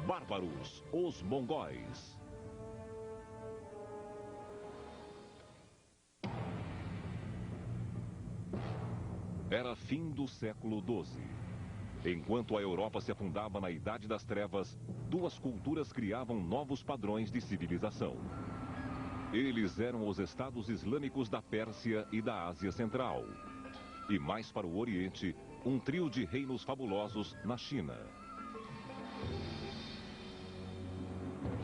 Bárbaros, os mongóis. Era fim do século XII. Enquanto a Europa se afundava na Idade das Trevas, duas culturas criavam novos padrões de civilização. Eles eram os Estados Islâmicos da Pérsia e da Ásia Central. E mais para o Oriente, um trio de reinos fabulosos na China.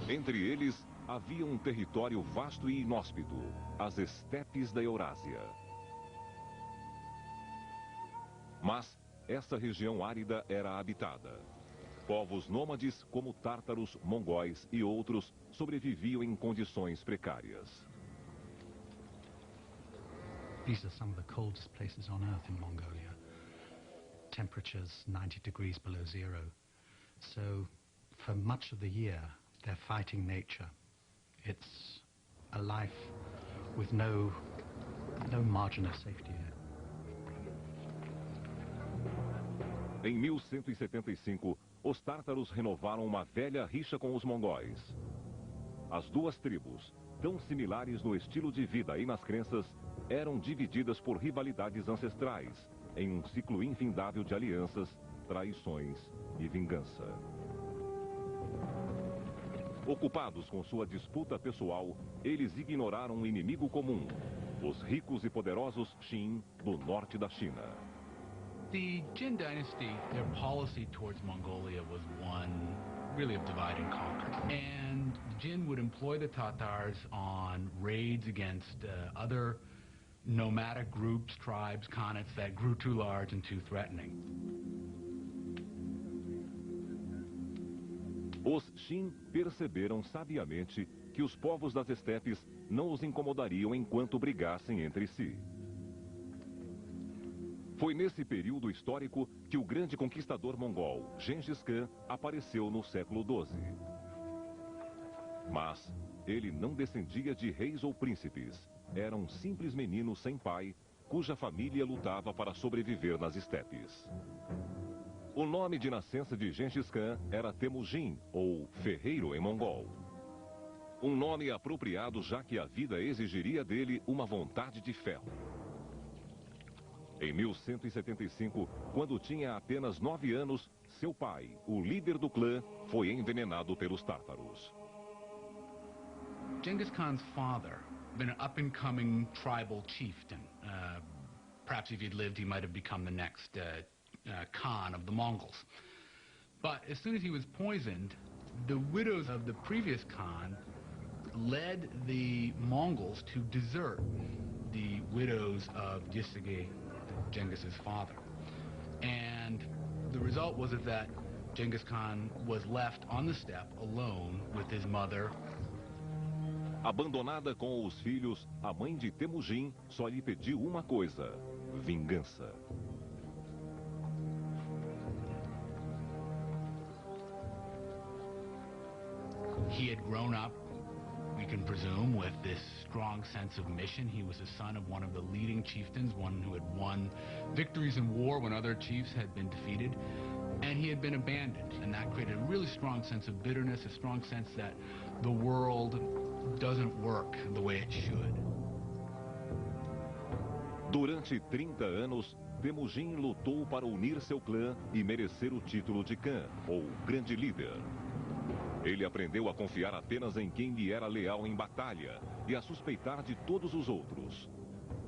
Entre eles, havia um território vasto e inóspito, as estepes da Eurásia. Mas essa região árida era habitada. Povos nômades como tártaros, mongóis e outros sobreviviam em condições precárias. These are some of the coldest places on Earth in Mongolia. Temperatures 90 degrees below zero. So, for much of the year, they're fighting nature. It's a life with no margin of safety here. Em 1175, os tártaros renovaram uma velha rixa com os mongóis. As duas tribos, tão similares no estilo de vida e nas crenças, eram divididas por rivalidades ancestrais, em um ciclo infindável de alianças, traições e vingança. Ocupados com sua disputa pessoal, eles ignoraram um inimigo comum, os ricos e poderosos Qin do norte da China. The Jin dynasty, their policy towards Mongolia was one really of divide and conquer. And the Jin would employ the Tatars on raids against other nomadic groups, tribes, khanates that grew too large and too threatening. Os Qin perceberam sabiamente que os povos das estepes não os incomodariam enquanto brigassem entre si. Foi nesse período histórico que o grande conquistador mongol, Gengis Khan, apareceu no século XII. Mas ele não descendia de reis ou príncipes. Era um simples menino sem pai, cuja família lutava para sobreviver nas estepes. O nome de nascença de Gengis Khan era Temujin, ou ferreiro em mongol. Um nome apropriado já que a vida exigiria dele uma vontade de ferro. Em 1175, quando tinha apenas 9 anos, seu pai, o líder do clã, foi envenenado pelos tártaros. Genghis Khan's father, been an up-and-coming tribal chieftain. Perhaps if he'd lived, he might have become the next Khan of the Mongols. But as soon as he was poisoned, the widows of the previous Khan led the Mongols to desert the widows of Jisige, Genghis's father. And the result was that Genghis Khan was left on the steppe alone with his mother. Abandonada com os filhos, a mãe de Temujin só lhe pediu uma coisa: vingança. He had grown up, we can presume, with this strong sense of mission. He was the son of one of the leading chieftains, one who had won victories in war when other chiefs had been defeated. And he had been abandoned, and that created a really strong sense of bitterness, a strong sense that the world doesn't work the way it should. Durante 30 anos, Temujin lutou para unir seu clã e merecer o título de Khan, ou grande líder. Ele aprendeu a confiar apenas em quem lhe era leal em batalha e a suspeitar de todos os outros.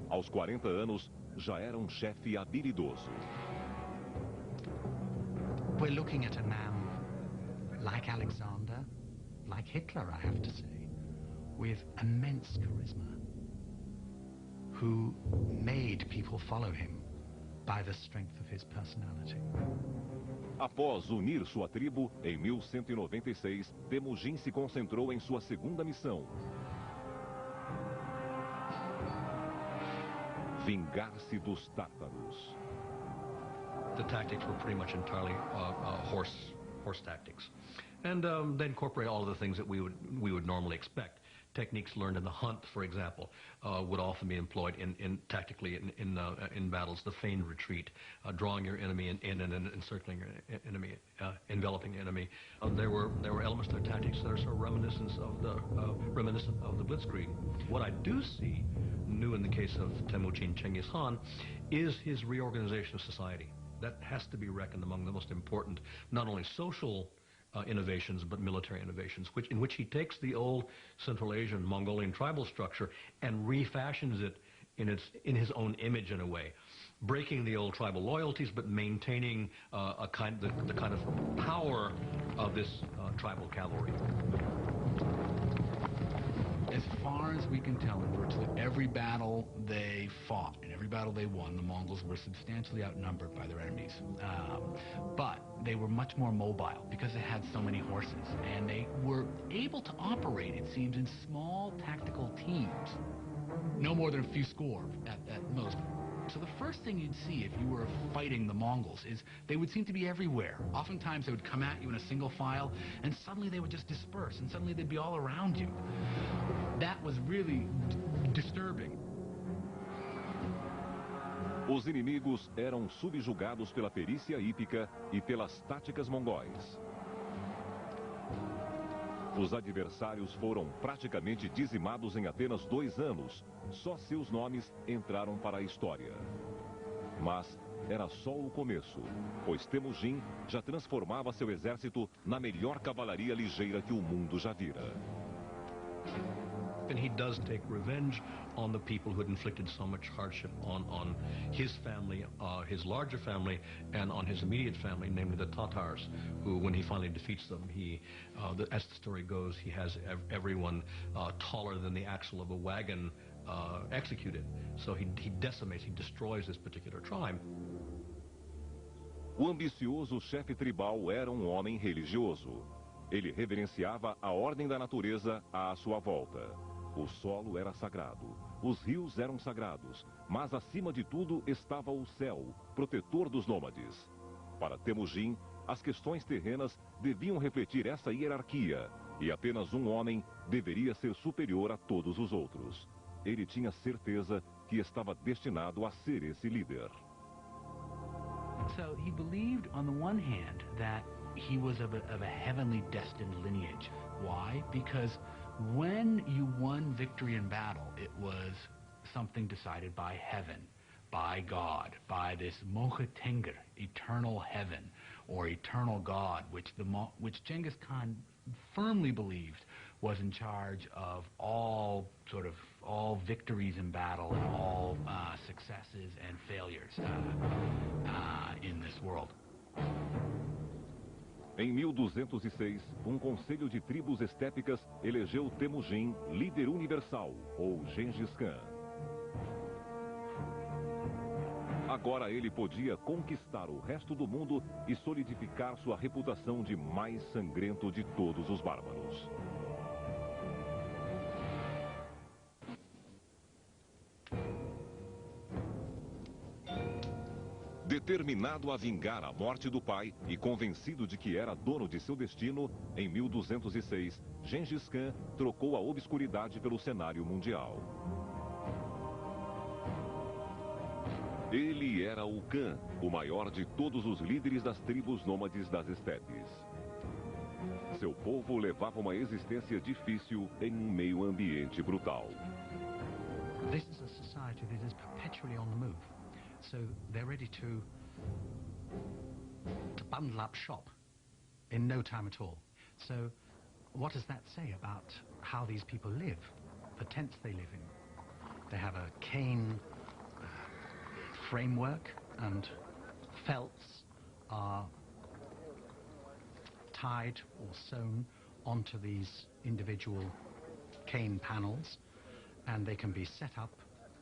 Aos 40 anos, já era um chefe habilidoso. We're looking at a man like Alexander, like Hitler, I have to say, with immense charisma, who made people follow him by the strength of his personality. Após unir sua tribo, em 1196, Temujin se concentrou em sua segunda missão: vingar-se dos tártaros. The tactics were pretty much entirely horse tactics, and they incorporate all of the things that we would normally expect. techniques learned in the hunt, for example, would often be employed tactically in battles. The feigned retreat, drawing your enemy in and encircling your enemy, enveloping the enemy. There were elements to their tactics that are sort of reminiscent of the Blitzkrieg. What I do see new in the case of Temujin Chengiz Khan is his reorganization of society. That has to be reckoned among the most important, not only social innovations, but military innovations, in which he takes the old Central Asian Mongolian tribal structure and refashions it in his own image in a way, breaking the old tribal loyalties, but maintaining the kind of power of this tribal cavalry. As far as we can tell, in virtually every battle they fought, in every battle they won, the Mongols were substantially outnumbered by their enemies. But they were much more mobile because they had so many horses, and they were able to operate, it seems, in small tactical teams. No more than a few score at most. So the first thing you'd see if you were fighting the Mongols is they would seem to be everywhere. Oftentimes they would come at you in a single file, and suddenly they would just disperse, and suddenly they'd be all around you. That was really disturbing. Os inimigos eram subjugados pela perícia hípica e pelas táticas mongóis. Os adversários foram praticamente dizimados em apenas 2 anos. Só seus nomes entraram para a história. Mas era só o começo, pois Temujin já transformava seu exército na melhor cavalaria ligeira que o mundo já vira. And he does take revenge on the people who had inflicted so much hardship on his family, his larger family, and on his immediate family, namely the Tatars, who, when he finally defeats them, as the story goes, he has everyone taller than the axle of a wagon executed. So he decimates, he destroys this particular tribe. O ambicioso chefe tribal era um homem religioso. Ele reverenciava a ordem da natureza à sua volta. O solo era sagrado, os rios eram sagrados, mas acima de tudo estava o céu, protetor dos nômades. Para Temujin, as questões terrenas deviam refletir essa hierarquia, e apenas um homem deveria ser superior a todos os outros. Ele tinha certeza que estava destinado a ser esse líder. So he believed, on the one hand, that he was of a heavenly destined lineage. Why? Because when you won victory in battle, it was something decided by heaven, by God, by this Moha Tengr, eternal heaven, or eternal God, which Genghis Khan firmly believed was in charge of all victories in battle and all successes and failures in this world. Em 1206, conselho de tribos estépicas elegeu Temujin líder universal, ou Gengis Khan. Agora ele podia conquistar o resto do mundo e solidificar sua reputação de mais sangrento de todos os bárbaros. Determinado a vingar a morte do pai e convencido de que era dono de seu destino, em 1206, Gengis Khan trocou a obscuridade pelo cenário mundial. Ele era o Khan, o maior de todos os líderes das tribos nômades das estepes. Seu povo levava uma existência difícil em um meio ambiente brutal. This is a society that is perpetually on the move. So they're ready to bundle up shop in no time at all. So what does that say about how these people live, the tents they live in? They have a cane framework, and felts are tied or sewn onto these individual cane panels, and they can be set up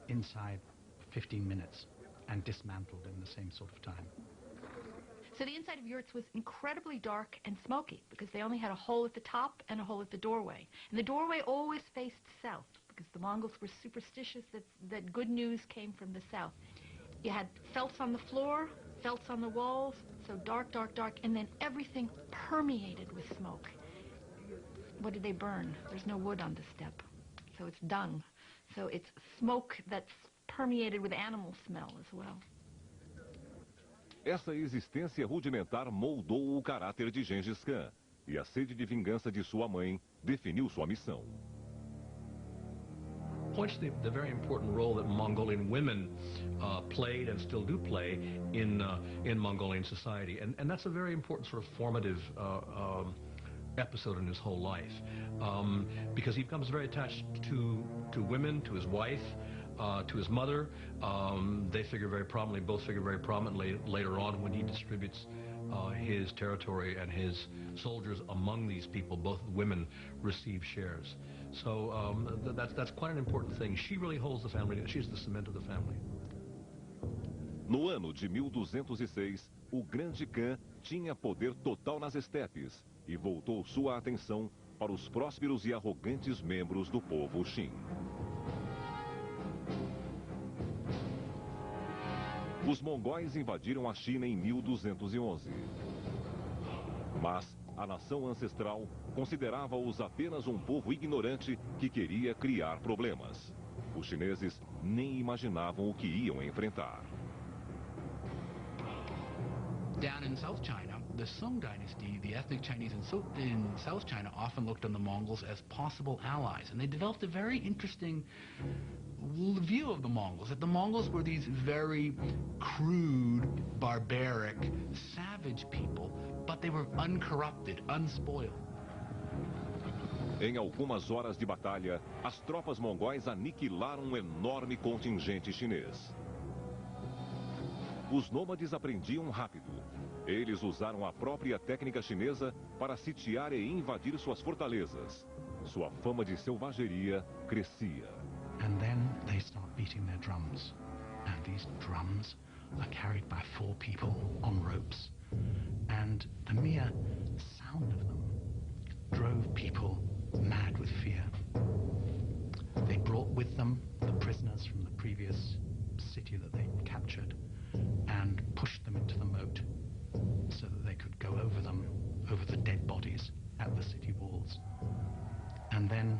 inside 15 minutes and dismantled in the same sort of time. So the inside of yurts was incredibly dark and smoky because they only had a hole at the top and a hole at the doorway. And the doorway always faced south because the Mongols were superstitious that good news came from the south. You had felts on the floor, felts on the walls, so dark, dark, dark, and then everything permeated with smoke. What did they burn? There's no wood on the steppe. so it's dung. So it's smoke that's permeated with animal smell as well. Essa existência rudimentar moldou o caráter de Gengis Khan, e a sede de vingança de sua mãe definiu sua missão. Points to the very important role that Mongolian women played and still do play in Mongolian society, and that's a very important sort of formative episode in his whole life, because he becomes very attached to women, to his wife, to his mother. They figure very prominently, both figure very prominently later on when he distributes his territory and his soldiers among these people. Both women receive shares. So that's quite an important thing. She really holds the family. She's the cement of the family. No ano de 1206, o grande Khan tinha poder total nas estepes e voltou sua atenção para os prósperos e arrogantes membros do povo Xin. Os mongóis invadiram a China em 1211. Mas a nação ancestral considerava-os apenas um povo ignorante que queria criar problemas. Os chineses nem imaginavam o que iam enfrentar. Down in South China, the Song dynasty, the ethnic Chinese in South China often looked on the Mongols as possible allies. And they developed a very interesting view of the Mongols, that the Mongols were these very crude, barbaric, savage people, but they were uncorrupted, unspoiled. Em algumas horas de batalha, as tropas mongóis aniquilaram um enorme contingente chinês. Os nômades aprendiam rápido. Eles usaram a própria técnica chinesa para sitiar e invadir suas fortalezas. Sua fama de selvageria crescia. And then they start beating their drums. And these drums are carried by 4 people on ropes. And the mere sound of them drove people mad with fear. They brought with them the prisoners from the previous city that they captured and pushed them into the moat so that they could go over them, over the dead bodies at the city walls. And then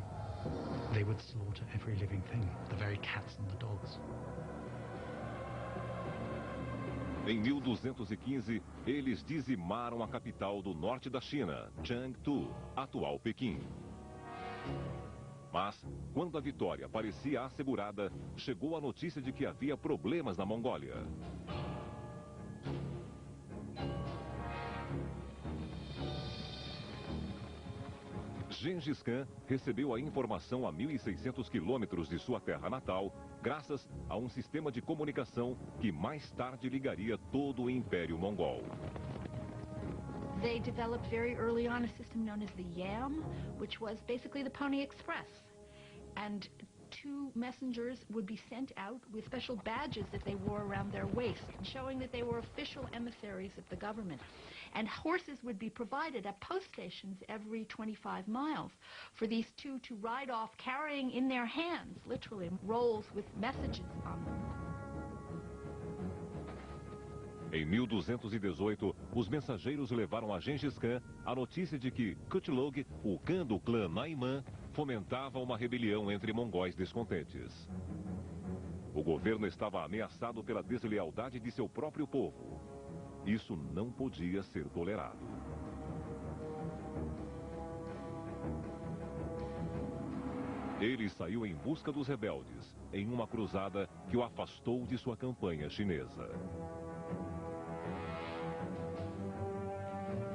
they would slaughter every living thing, the very cats and the dogs. Em 1215, eles dizimaram a capital do norte da China, Chengdu, atual Pequim. Mas, quando a vitória parecia assegurada, chegou a notícia de que havia problemas na Mongólia. Gengis Khan recebeu a informação a 1.600 quilômetros de sua terra natal, graças a um sistema de comunicação que mais tarde ligaria todo o Império Mongol. They developed very early on a system known as the Yam, which was basically the Pony Express. And 2 messengers would be sent out with special badges that they wore around their waist, showing that they were official emissaries of the government. And horses would be provided at post stations every 25 miles for these 2 to ride off carrying in their hands, literally, rolls with messages on them. Em 1218, os mensageiros levaram a Gengis Khan a notícia de que Kutlog, o Khan do clã Naiman, fomentava uma rebelião entre mongóis descontentes. O governo estava ameaçado pela deslealdade de seu próprio povo. Isso não podia ser tolerado. Ele saiu em busca dos rebeldes, em uma cruzada que o afastou de sua campanha chinesa.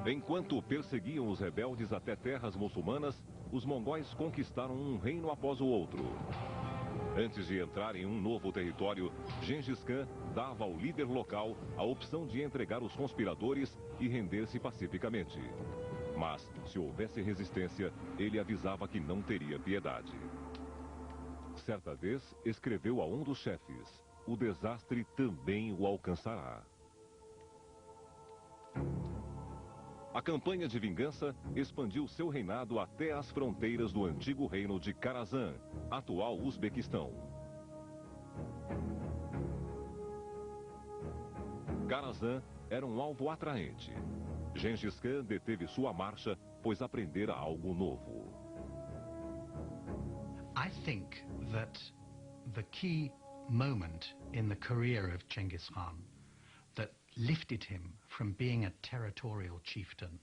Enquanto perseguiam os rebeldes até terras muçulmanas, os mongóis conquistaram um reino após o outro. Antes de entrar em um novo território, Gengis Khan dava ao líder local a opção de entregar os conspiradores e render-se pacificamente. Mas, se houvesse resistência, ele avisava que não teria piedade. Certa vez, escreveu a um dos chefes: "O desastre também o alcançará." A campanha de vingança expandiu seu reinado até as fronteiras do antigo reino de Karazhan, atual Uzbequistão. Karazhan era um alvo atraente. Gengis Khan deteve sua marcha, pois aprendera algo novo. I think that the key moment in the career of Genghis Khan that lifted him from being a territorial chieftain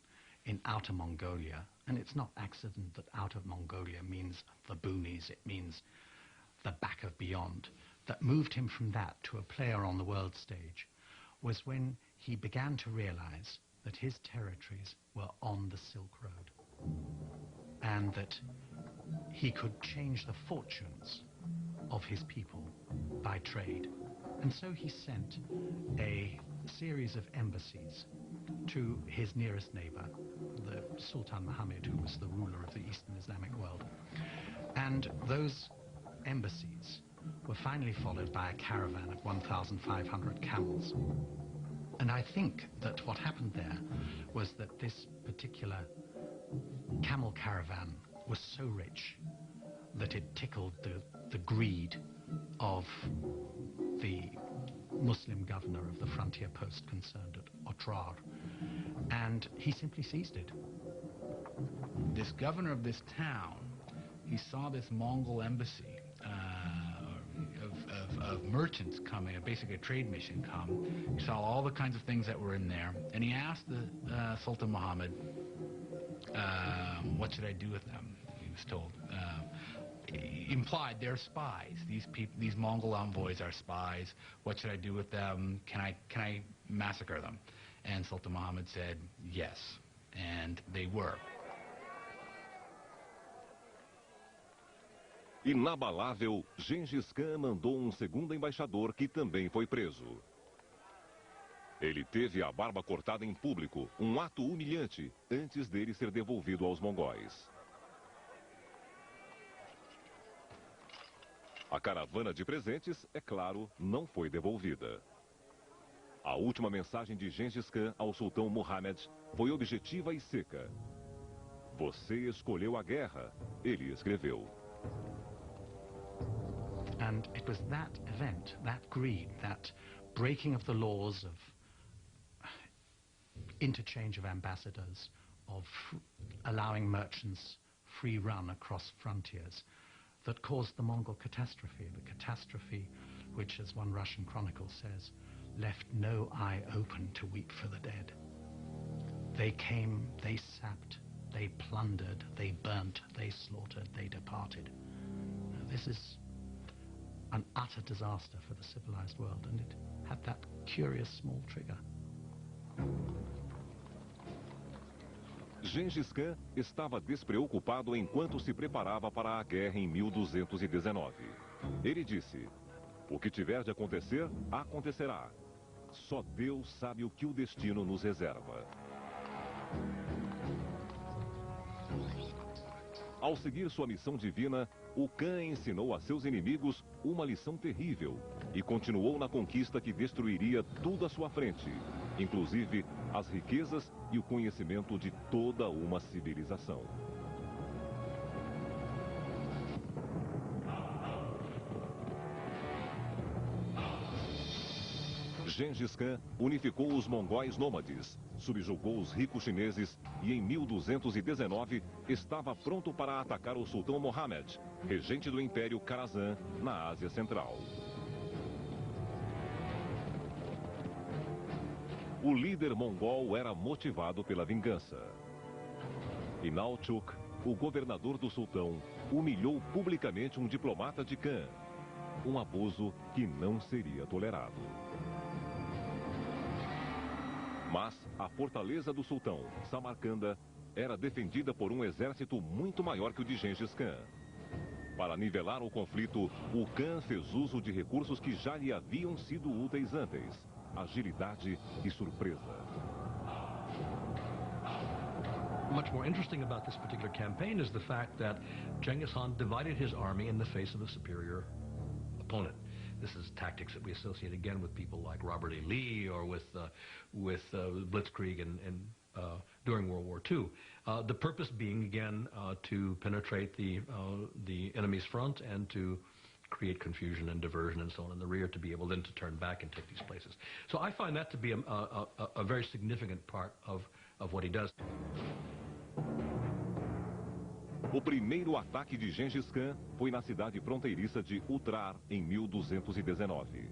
in Outer Mongolia, and it's not accident that Outer Mongolia means the boonies, it means the back of beyond, that moved him from that to a player on the world stage, was when he began to realize that his territories were on the Silk Road, and that he could change the fortunes of his people by trade. And so he sent a series of embassies to his nearest neighbor, the Sultan Muhammad, who was the ruler of the Eastern Islamic world. And those embassies were finally followed by a caravan of 1,500 camels. And I think that what happened there was that this particular camel caravan was so rich that it tickled the greed of the Muslim governor of the frontier post concerned at Otrar, and he simply seized it. This governor of this town, he saw this Mongol embassy of merchants coming, basically a trade mission come. He saw all the kinds of things that were in there, and he asked the Sultan Muhammad, what should I do with them? He was told. Implied they're spies. These Mongol envoys are spies. What should I do with them? Can I massacre them? And Sultan Muhammad said yes, and they were. Inabalável, Gengis Khan mandou segundo embaixador que também foi preso. Ele teve a barba cortada em público, ato humilhante, antes dele ser devolvido aos mongóis. A caravana de presentes, é claro, não foi devolvida. A última mensagem de Gengis Khan ao sultão Muhammad foi objetiva e seca. Você escolheu a guerra, ele escreveu. And it was that event, that greed, that breaking of the laws of interchange of ambassadors, of allowing merchants free run across frontiers, that caused the Mongol catastrophe, the catastrophe which, as one Russian chronicle says, left no eye open to weep for the dead. They came, they sapped, they plundered, they burnt, they slaughtered, they departed. Now, this is an utter disaster for the civilized world, and it had that curious small trigger. Gengis Khan estava despreocupado enquanto se preparava para a guerra em 1219. Ele disse: o que tiver de acontecer, acontecerá. Só Deus sabe o que o destino nos reserva. Ao seguir sua missão divina, o Khan ensinou a seus inimigos uma lição terrível e continuou na conquista que destruiria tudo à sua frente, inclusive as riquezas e o conhecimento de toda uma civilização. Gengis Khan unificou os mongóis nômades, subjugou os ricos chineses e em 1219 estava pronto para atacar o sultão Muhammad, regente do Império Kharazan, na Ásia Central. O líder mongol era motivado pela vingança. Inalchuk, o governador do sultão, humilhou publicamente um diplomata de Khan, um abuso que não seria tolerado. Mas a fortaleza do sultão, Samarcanda, era defendida por um exército muito maior que o de Gengis Khan. Para nivelar o conflito, o Khan fez uso de recursos que já lhe haviam sido úteis antes: agilidade e surpresa. Much more interesting about this particular campaign is the fact that Genghis Khan divided his army in the face of a superior opponent. This is tactics that we associate again with people like Robert E. Lee or with Blitzkrieg during World War II. The purpose being, again, to penetrate the enemy's front and to create confusion and diversion and so on in the rear, to be able then to turn back and take these places. So I find that to be a very significant part of what he does. O primeiro ataque de Gengis Khan foi na cidade fronteiriça de Utrar, em 1219.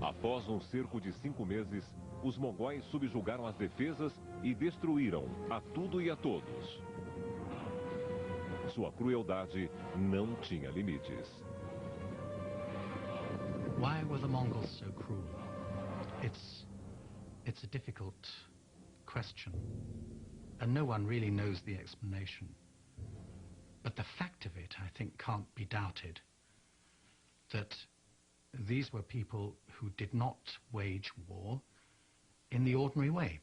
Após um cerco de 5 meses, os mongóis subjugaram as defesas e destruíram a tudo e a todos. Sua crueldade não tinha limites. Why were the Mongols so cruel? It's a difficult question, and no one really knows the explanation. But the fact of it, I think, can't be doubted, that these were people who did not wage war in the ordinary way.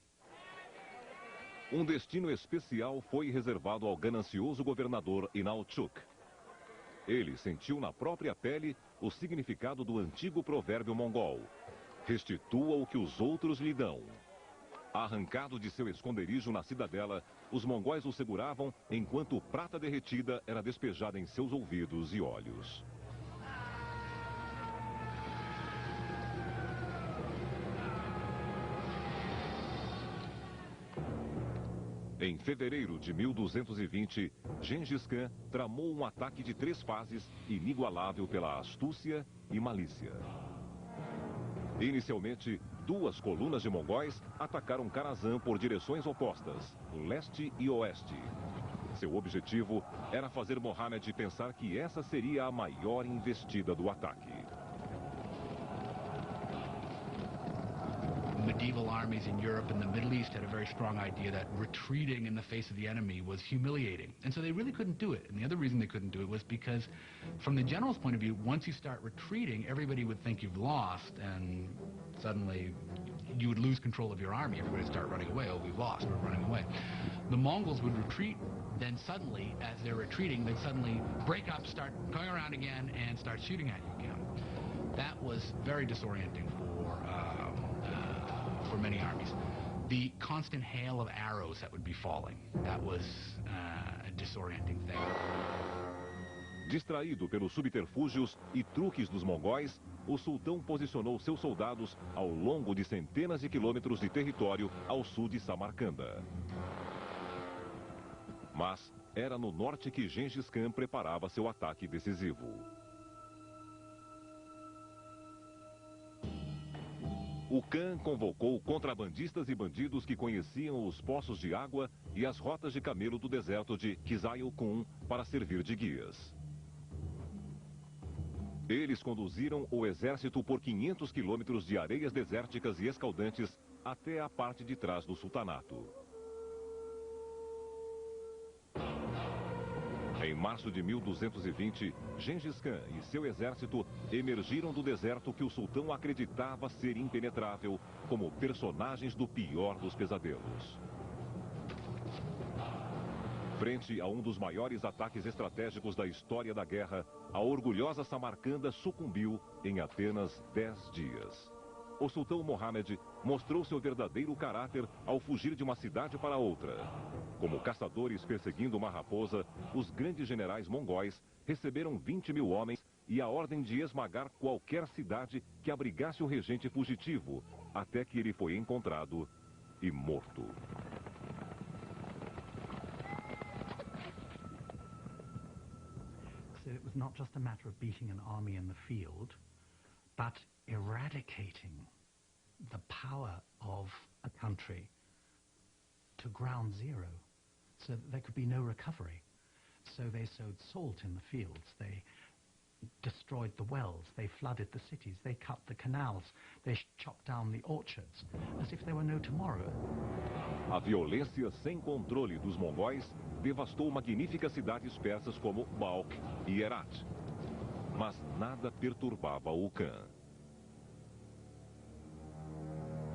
Um destino especial foi reservado ao ganancioso governador Inalchuk. Ele sentiu na própria pele o significado do antigo provérbio mongol: restitua o que os outros lhe dão. Arrancado de seu esconderijo na cidadela, os mongóis o seguravam enquanto prata derretida era despejada em seus ouvidos e olhos. Em fevereiro de 1220, Gengis Khan tramou um ataque de 3 fases, inigualável pela astúcia e malícia. Inicialmente, 2 colunas de mongóis atacaram Karazhan por direções opostas, leste e oeste. Seu objetivo era fazer Mohammed pensar que essa seria a maior investida do ataque. Medieval armies in Europe and the Middle East had a very strong idea that retreating in the face of the enemy was humiliating. And so they really couldn't do it. And the other reason they couldn't do it was because, from the general's point of view, once you start retreating, everybody would think you've lost, and suddenly you would lose control of your army. Everybody would start running away. Oh, we've lost, we're running away. The Mongols would retreat, then suddenly, as they're retreating, they'd suddenly break up, start going around again, and start shooting at you again. That was very disorienting for many armies. The constant hail of arrows that would be falling, that was a disorienting thing. Distraído pelos subterfúgios e truques dos mongóis, o sultão posicionou seus soldados ao longo de centenas de quilômetros de território ao sul de Samarcanda. Mas era no norte que Gengis Khan preparava seu ataque decisivo. O Khan convocou contrabandistas e bandidos que conheciam os poços de água e as rotas de camelo do deserto de Kizayokun para servir de guias. Eles conduziram o exército por 500 quilômetros de areias desérticas e escaldantes até a parte de trás do sultanato. Em março de 1220, Gengis Khan e seu exército emergiram do deserto que o sultão acreditava ser impenetrável, como personagens do pior dos pesadelos. Frente a um dos maiores ataques estratégicos da história da guerra, a orgulhosa Samarcanda sucumbiu em apenas 10 dias. O sultão Mohammed mostrou seu verdadeiro caráter ao fugir de uma cidade para outra. Como caçadores perseguindo uma raposa, os grandes generais mongóis receberam 20 mil homens e a ordem de esmagar qualquer cidade que abrigasse o regente fugitivo, até que ele foi encontrado e morto. So it was not just a matter of beating an army in the field, but eradicating the power of a country to ground zero, so that there could be no recovery. So they sowed salt in the fields, they destroyed the wells, they flooded the cities, they cut the canals, they chopped down the orchards, as if there were no tomorrow. A violência sem controle dos mongóis devastou magníficas cidades persas como Balkh e Herat. Mas nada perturbava o Khan.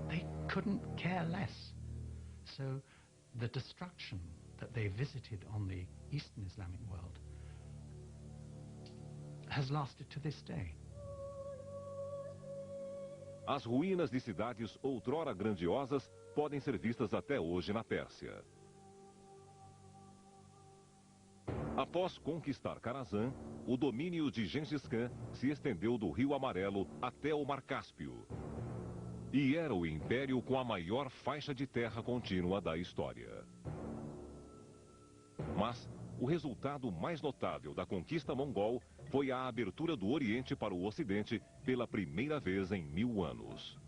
They couldn't care less. So the destruction that they visited on the Eastern Islamic world has lasted to this day. As ruínas de cidades outrora grandiosas podem ser vistas até hoje na Pérsia. Após conquistar Karazhan, o domínio de Gengis Khan se estendeu do Rio Amarelo até o Mar Cáspio. E era o império com a maior faixa de terra contínua da história. Mas o resultado mais notável da conquista mongol foi a abertura do Oriente para o Ocidente pela primeira vez em 1000 anos.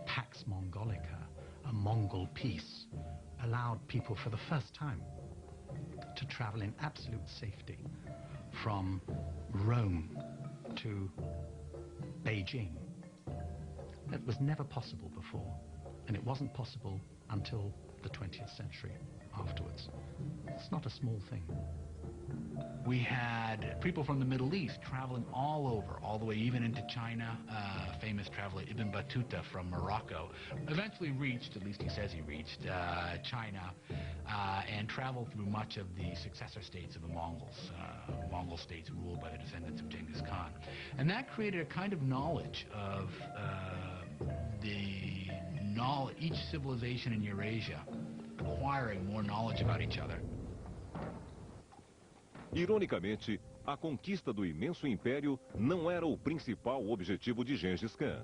Pax Mongolica, a Mongol peace, allowed people for the first time to travel in absolute safety from Rome to Beijing. That was never possible before, and it wasn't possible until the 20th century afterwards. It's not a small thing. We had people from the Middle East traveling all over, all the way even into China. Famous traveler Ibn Battuta from Morocco eventually reached, at least he says he reached, China and traveled through much of the successor states of the Mongols, Mongol states ruled by the descendants of Genghis Khan. And that created a kind of knowledge of each civilization in Eurasia acquiring more knowledge about each other. Ironicamente, a conquista do imenso império não era o principal objetivo de Gengis Khan.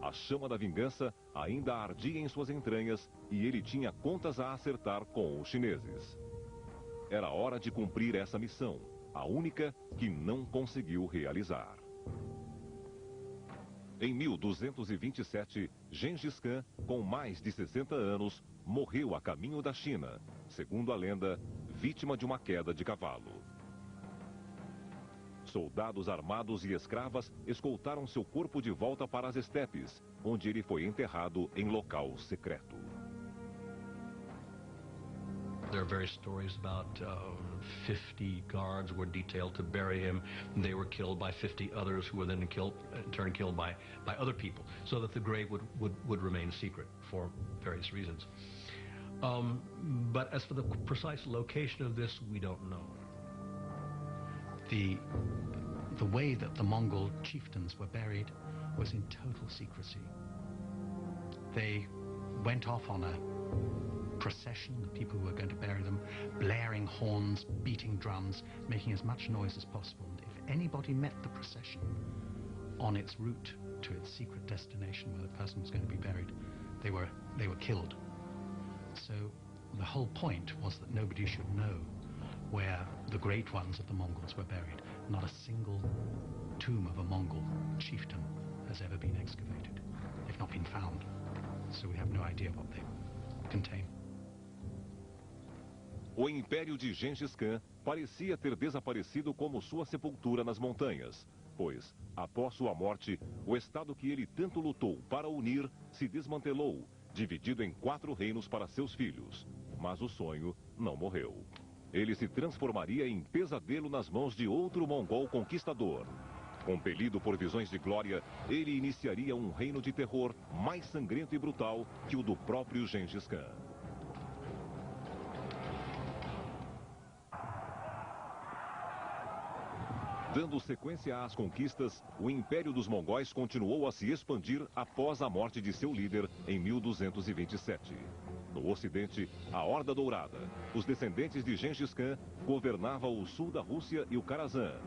A chama da vingança ainda ardia em suas entranhas e ele tinha contas a acertar com os chineses. Era hora de cumprir essa missão, a única que não conseguiu realizar. Em 1227, Gengis Khan, com mais de 60 anos, morreu a caminho da China, segundo a lenda, vítima de uma queda de cavalo. Soldados armados e escravas escoltaram seu corpo de volta para as estepes, onde ele foi enterrado em local secreto. There are various stories about 50 guards were detailed to bury him. They were killed by 50 others who were then in turn killed by other people, so that the grave would remain secret for various reasons. But as for the precise location of this, we don't know. The way that the Mongol chieftains were buried was in total secrecy. They went off on a procession, the people who were going to bury them, blaring horns, beating drums, making as much noise as possible. And if anybody met the procession on its route to its secret destination where the person was going to be buried, they were killed. So the whole point was that nobody should know where the great ones of the Mongols were buried. Not a single tomb of a Mongol chieftain has ever been excavated. They've not been found, so we have no idea what they contain. O império de Gengis Khan parecia ter desaparecido como sua sepultura nas montanhas, pois, após sua morte, o estado que ele tanto lutou para unir se desmantelou, dividido em 4 reinos para seus filhos. Mas o sonho não morreu. Ele se transformaria em pesadelo nas mãos de outro mongol conquistador. Compelido por visões de glória, ele iniciaria um reino de terror mais sangrento e brutal que o do próprio Gengis Khan. Dando sequência às conquistas, o Império dos Mongóis continuou a se expandir após a morte de seu líder em 1227. No Ocidente, a Horda Dourada, os descendentes de Gengis Khan, governava o sul da Rússia e o Kharazan.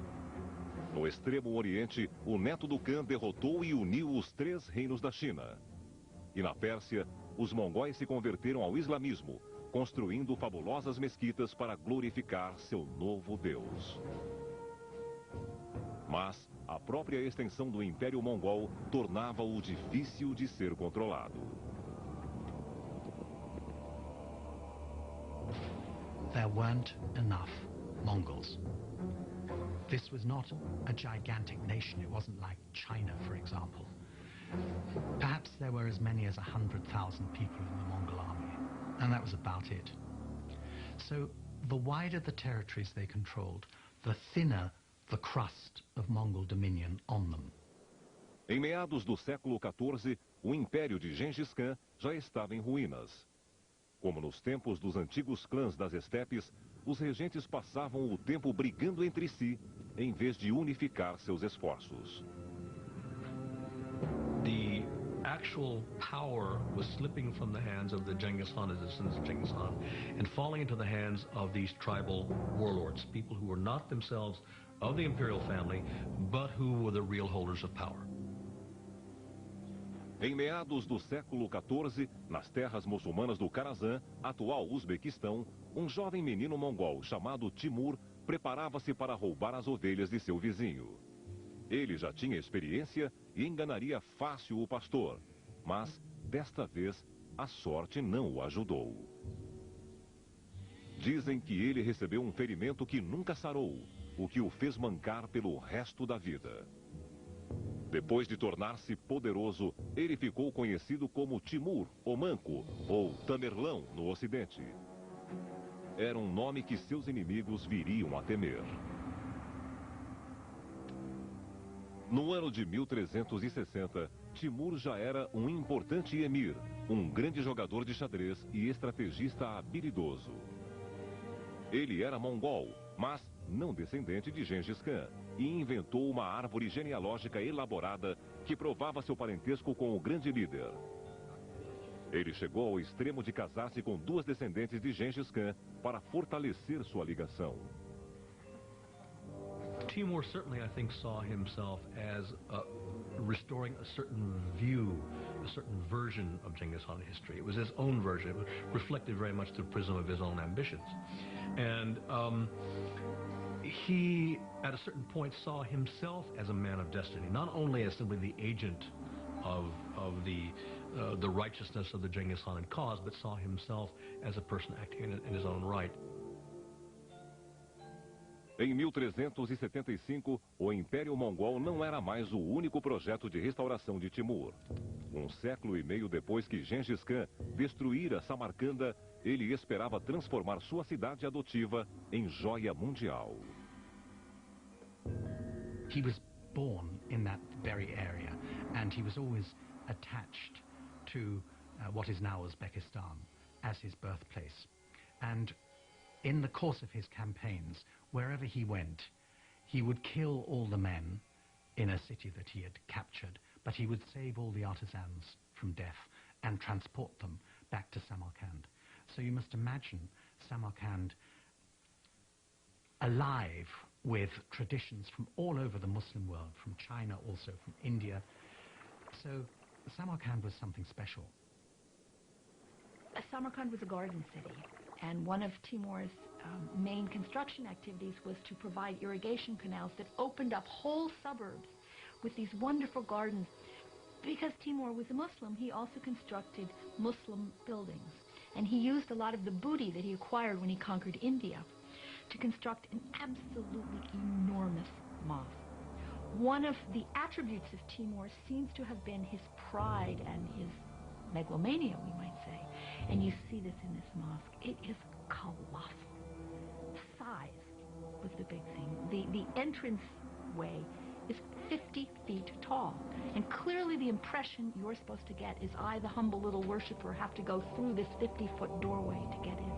No extremo Oriente, o neto do Khan derrotou e uniu os 3 reinos da China. E na Pérsia, os mongóis se converteram ao islamismo, construindo fabulosas mesquitas para glorificar seu novo Deus. Mas a própria extensão do Império Mongol tornava-o difícil de ser controlado. There weren't enough Mongols. This was not a gigantic nation. It wasn't like China, for example. Perhaps there were as many as 100,000 people in the Mongol army, and that was about it. So the wider the territories they controlled, the thinner the crust of Mongol dominion on them. Em meados do século XIV, o Império de Gengis Khan já estava em ruínas. Como nos tempos dos antigos clãs das estepes, os regentes passavam o tempo brigando entre si, em vez de unificar seus esforços. The actual power was slipping from the hands of the Genghis Khan, the descendants of Genghis Khan, and falling into the hands of these tribal warlords, people who were not themselves of the imperial family, but who were the real holders of power. Em meados do século XIV, nas terras muçulmanas do Karazan, atual Uzbequistão, um jovem menino mongol chamado Timur preparava-se para roubar as ovelhas de seu vizinho. Ele já tinha experiência e enganaria fácil o pastor, mas, desta vez, a sorte não o ajudou. Dizem que ele recebeu um ferimento que nunca sarou, o que o fez mancar pelo resto da vida. Depois de tornar-se poderoso, ele ficou conhecido como Timur, o Manco, ou Tamerlão no Ocidente. Era um nome que seus inimigos viriam a temer. No ano de 1360, Timur já era um importante emir, um grande jogador de xadrez e estrategista habilidoso. Ele era mongol, mas não descendente de Gengis Khan, e inventou uma árvore genealógica elaborada que provava seu parentesco com o grande líder. Ele chegou ao extremo de casar-se com duas descendentes de Gengis Khan para fortalecer sua ligação. Timur certainly, I think, saw himself as restoring a certain view, a certain version of Genghis Khan history. It was his own version. It was reflected very much through the prism of his own ambitions. And he, at a certain point, saw himself as a man of destiny, not only as simply the agent of the righteousness of the Genghis Khan cause, but saw himself as a person acting in his own right. Em 1375, o Império Mongol não era mais o único projeto de restauração de Timur. Um século e meio depois que Gengis Khan destruíra Samarcanda, ele esperava transformar sua cidade adotiva em joia mundial. He was born in that very area, and he was always attached to what is now Uzbekistan as his birthplace. And in the course of his campaigns, wherever he went, he would kill all the men in a city that he had captured, but he would save all the artisans from death and transport them back to Samarkand. So you must imagine Samarkand alive with traditions from all over the Muslim world, from China, also from India. So Samarkand was something special. Samarkand was a garden city, and one of Timur's main construction activities was to provide irrigation canals that opened up whole suburbs with these wonderful gardens. Because Timur was a Muslim, he also constructed Muslim buildings, and he used a lot of the booty that he acquired when he conquered India to construct an absolutely enormous mosque. One of the attributes of Timur seems to have been his pride and his megalomania, we might say. And you see this in this mosque. It is colossal. Size was the big thing. The entrance way is 50 feet tall. And clearly the impression you're supposed to get is I, the humble little worshiper, have to go through this 50-foot doorway to get in.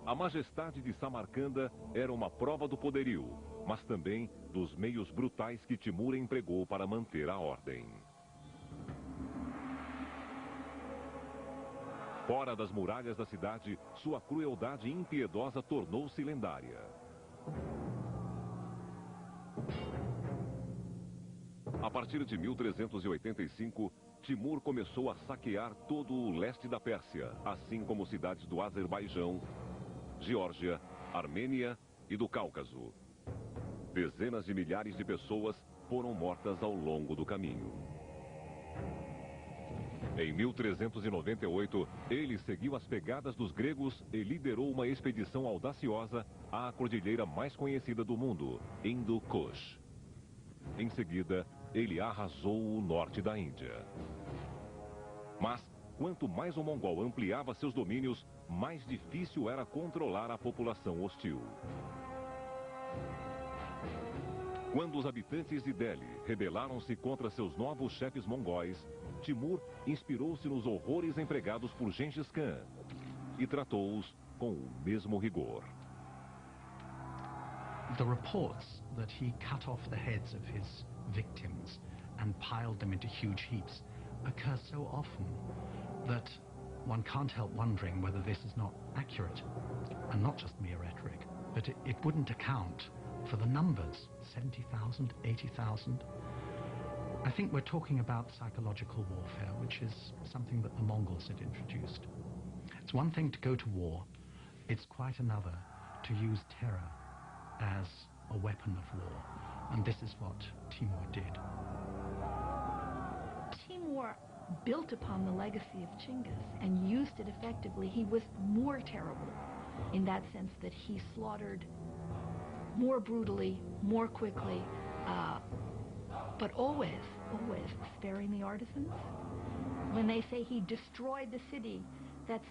A majestade de Samarcanda era uma prova do poderio, mas também dos meios brutais que Timur empregou para manter a ordem. Fora das muralhas da cidade, sua crueldade impiedosa tornou-se lendária. A partir de 1385, Timur começou a saquear todo o leste da Pérsia, assim como cidades do Azerbaijão, Geórgia, Armênia e do Cáucaso. Dezenas de milhares de pessoas foram mortas ao longo do caminho. Em 1398, ele seguiu as pegadas dos gregos e liderou uma expedição audaciosa à cordilheira mais conhecida do mundo, Hindu-Kush. Em seguida, ele arrasou o norte da Índia. Mas, quanto mais o mongol ampliava seus domínios, mais difícil era controlar a população hostil. Quando os habitantes de Delhi rebelaram-se contra seus novos chefes mongóis, Timur inspirou-se nos horrores empregados por Gengis Khan e tratou-os com o mesmo rigor. The reports that he cut off the heads of his victims and piled them into huge heaps occur so often that one can't help wondering whether this is not accurate and not just mere rhetoric, but it wouldn't account for the numbers, 70,000, 80,000. I think we're talking about psychological warfare, which is something that the Mongols had introduced. It's one thing to go to war. It's quite another to use terror as a weapon of war. And this is what Timur did. Timur built upon the legacy of Chinggis and used it effectively. He was more terrible in that sense that he slaughtered more brutally, more quickly, but always sparing the artisans. When they say he destroyed the city, that's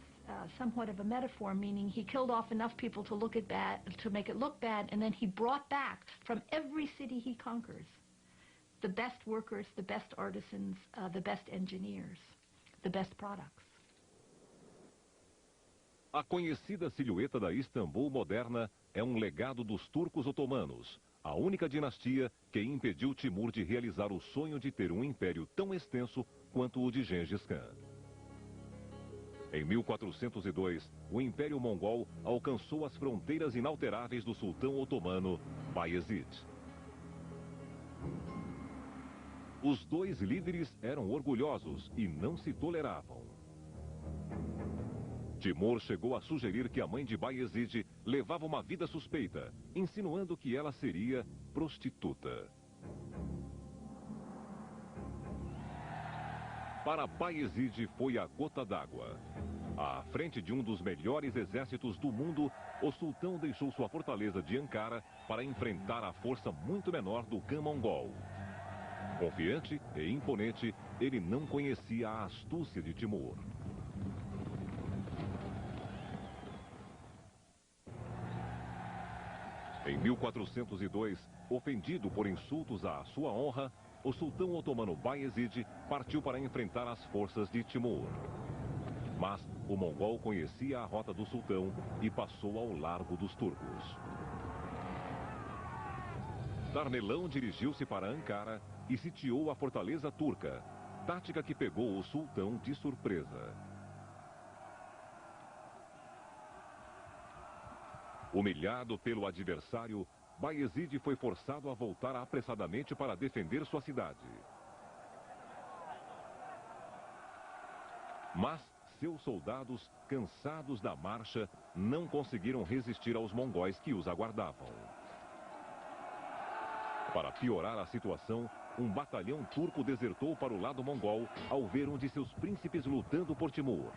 somewhat of a metaphor, meaning he killed off enough people to make it look bad, and then he brought back from every city he conquers the best workers, the best artisans, the best engineers, the best products. A conhecida silhueta da Istambul moderna é um legado dos turcos otomanos, a única dinastia que impediu Timur de realizar o sonho de ter um império tão extenso quanto o de Gengis Khan. Em 1402, o Império Mongol alcançou as fronteiras inalteráveis do sultão otomano Bayezid. Os dois líderes eram orgulhosos e não se toleravam. Timur chegou a sugerir que a mãe de Bayezid levava uma vida suspeita, insinuando que ela seria prostituta. Para Bayezid foi a gota d'água. À frente de um dos melhores exércitos do mundo, o sultão deixou sua fortaleza de Ankara para enfrentar a força muito menor do Khan mongol. Confiante e imponente, ele não conhecia a astúcia de Timur. Em 1402, ofendido por insultos à sua honra, o sultão otomano Bayezid partiu para enfrentar as forças de Timur. Mas o mongol conhecia a rota do sultão e passou ao largo dos turcos. Tarmelão dirigiu-se para Ankara e sitiou a fortaleza turca, tática que pegou o sultão de surpresa. Humilhado pelo adversário, Bayezid foi forçado a voltar apressadamente para defender sua cidade. Mas seus soldados, cansados da marcha, não conseguiram resistir aos mongóis que os aguardavam. Para piorar a situação, um batalhão turco desertou para o lado mongol ao ver um de seus príncipes lutando por Timur.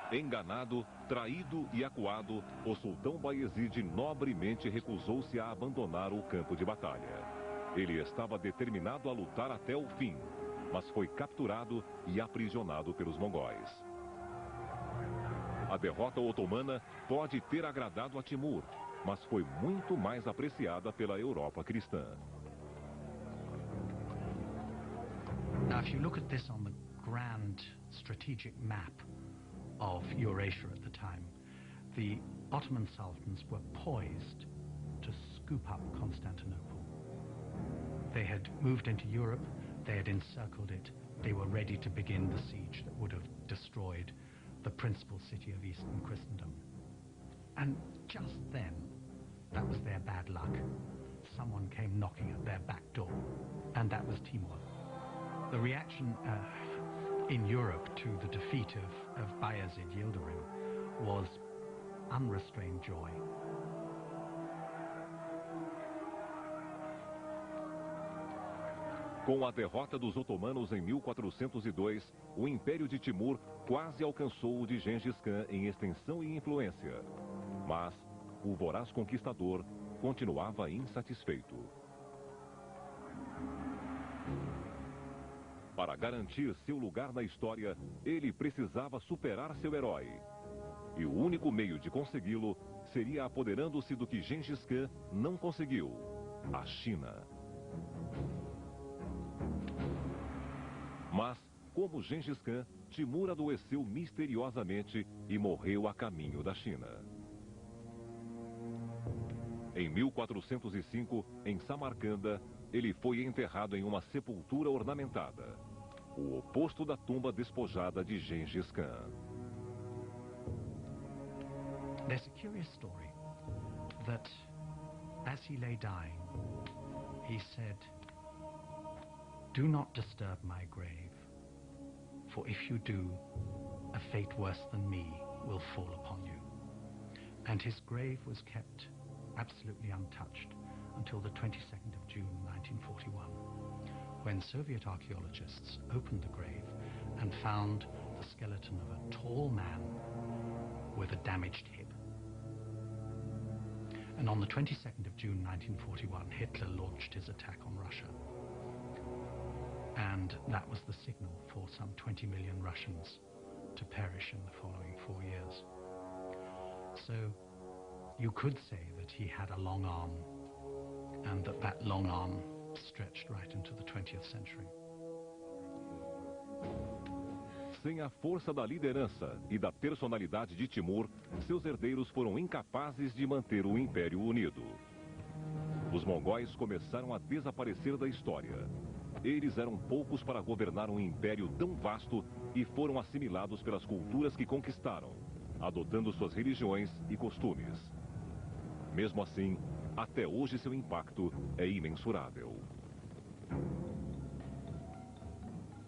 Enganado, traído e acuado, o sultão Bayezid nobremente recusou-se a abandonar o campo de batalha. Ele estava determinado a lutar até o fim, mas foi capturado e aprisionado pelos mongóis. A derrota otomana pode ter agradado a Timur, mas foi muito mais apreciada pela Europa cristã. Now, if you look at this on the grand strategic map of Eurasia at the time, the Ottoman sultans were poised to scoop up Constantinople. They had moved into Europe, they had encircled it, they were ready to begin the siege that would have destroyed the principal city of Eastern Christendom. And just then, that was their bad luck. Someone came knocking at their back door, and that was Timur. The reaction in Europe to the defeat of Bayezid Yildirim was unrestrained joy. Com a derrota dos otomanos em 1402, o Império de Timur quase alcançou o de Gengis Khan em extensão e influência. Mas o voraz conquistador continuava insatisfeito. Para garantir seu lugar na história, ele precisava superar seu herói. E o único meio de consegui-lo seria apoderando-se do que Gengis Khan não conseguiu: a China. Mas, como Gengis Khan, Timur adoeceu misteriosamente e morreu a caminho da China. Em 1405, em Samarcanda, ele foi enterrado em uma sepultura ornamentada, o oposto da tumba despojada de Gengis Khan. There's a curious story that As he lay dying, he said, "Do not disturb my grave, for if you do, a fate worse than me will fall upon you." And his grave was kept absolutely untouched until the 22nd of June 1941, when Soviet archaeologists opened the grave and found the skeleton of a tall man with a damaged hip. And on the 22nd of June 1941, Hitler launched his attack on Russia. And that was the signal for some 20 million Russians to perish in the following 4 years. So you could say that he had a long arm, and that long arm stretched right into the 20th century. Sem a força da liderança e da personalidade de Timur, seus herdeiros foram incapazes de manter o Império unido. Os mongóis começaram a desaparecer da história. Eles eram poucos para governar um império tão vasto e foram assimilados pelas culturas que conquistaram, adotando suas religiões e costumes. Mesmo assim, até hoje seu impacto é imensurável.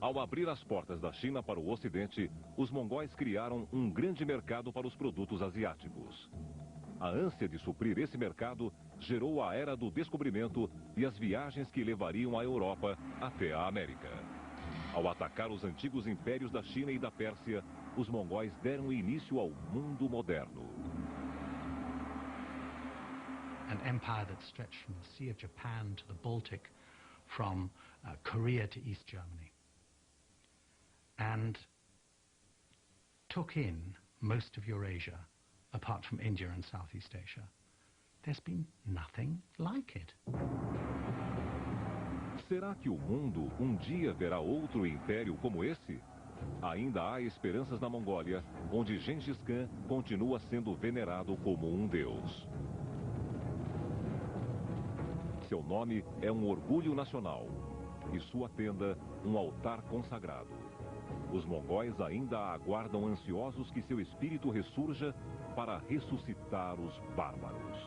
Ao abrir as portas da China para o Ocidente, os mongóis criaram um grande mercado para os produtos asiáticos. A ânsia de suprir esse mercado gerou a Era do Descobrimento e as viagens que levariam a Europa até a América. Ao atacar os antigos impérios da China e da Pérsia, os mongóis deram início ao mundo moderno. An empire that stretched from the Sea of Japan to the Baltic, from Korea to East Germany, and took in most of Eurasia, apart from India and Southeast Asia. There's been nothing like it. Será que o mundo um dia verá outro império como esse? Ainda há esperanças na Mongólia, onde Gengis Khan continua sendo venerado como um deus. Seu nome é um orgulho nacional e sua tenda um altar consagrado. Os mongóis ainda aguardam ansiosos que seu espírito ressurja para ressuscitar os bárbaros.